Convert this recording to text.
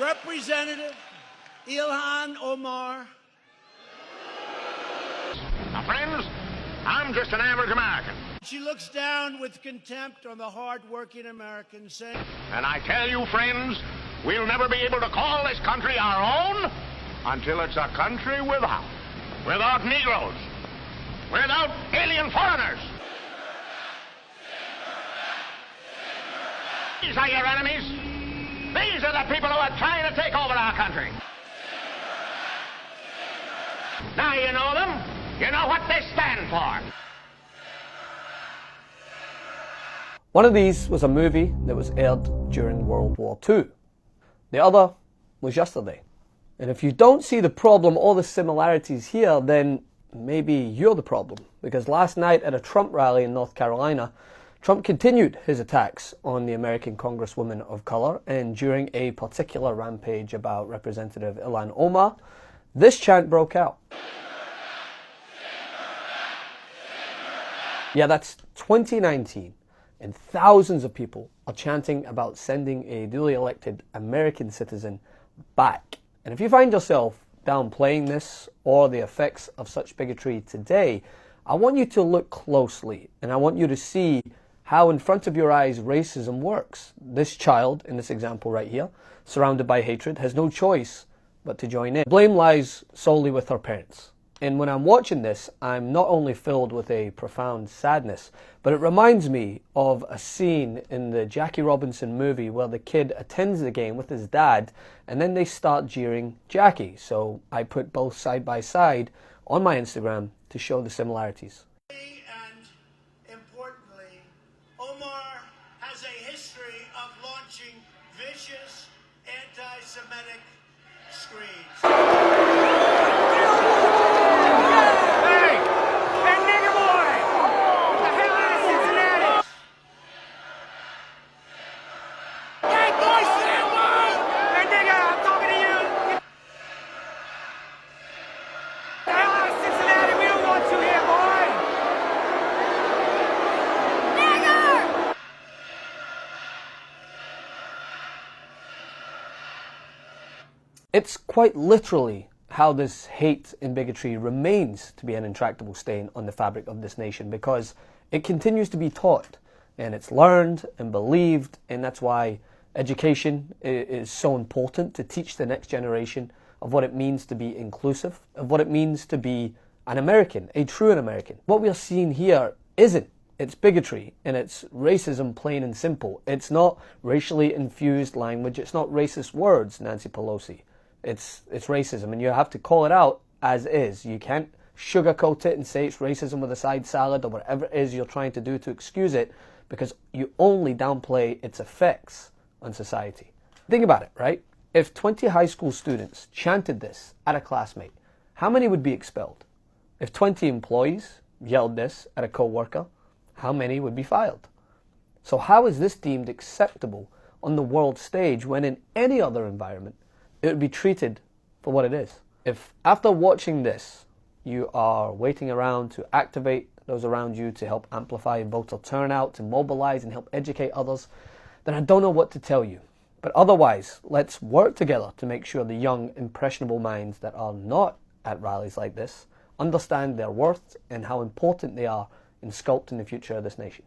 Representative Ilhan Omar. Now, friends, I'm just an average American. She looks down with contempt on the hard-working Americans, saying, And I tell you, friends, we'll never be able to call this country our own until it's a country without Negroes, without alien foreigners. These are your enemies. These are the people who are trying to take over our country. Now you know them. You know what they stand for. One of these was a movie that was aired during World War II. The other was yesterday. And if you don't see the problem or the similarities here, then maybe you're the problem. Because last night at a Trump rally in North Carolina, Trump continued his attacks on the American Congresswoman of color, and during a particular rampage about Representative Ilhan Omar, this chant broke out. Yeah, that's 2019, and thousands of people are chanting about sending a duly elected American citizen back. And if you find yourself downplaying this or the effects of such bigotry today, I want you to look closely, and I want you to see how in front of your eyes racism works. This child, in this example right here, surrounded by hatred, has no choice but to join in. Blame lies solely with her parents. And when I'm watching this, I'm not only filled with a profound sadness, but it reminds me of a scene in the Jackie Robinson movie where the kid attends the game with his dad, and then they start jeering Jackie. So I put both side by side on my Instagram to show the similarities. Omar has a history of launching vicious anti-Semitic screeds. It's quite literally how this hate and bigotry remains to be an intractable stain on the fabric of this nation, because it continues to be taught and it's learned and believed, and that's why education is so important, to teach the next generation of what it means to be inclusive, of what it means to be an American, a true American. What we are seeing here isn't. It's bigotry, and it's racism, plain and simple. It's not racially infused language. It's not racist words, Nancy Pelosi. It's racism, and you have to call it out as is. You can't sugarcoat it and say it's racism with a side salad or whatever it is you're trying to do to excuse it, because you only downplay its effects on society. Think about it, right? If 20 high school students chanted this at a classmate, how many would be expelled? If 20 employees yelled this at a co-worker, how many would be fired? So how is this deemed acceptable on the world stage when in any other environment it would be treated for what it is? If after watching this you are waiting around to activate those around you to help amplify voter turnout, to mobilize and help educate others, then I don't know what to tell you. But otherwise, let's work together to make sure the young, impressionable minds that are not at rallies like this understand their worth and how important they are in sculpting the future of this nation.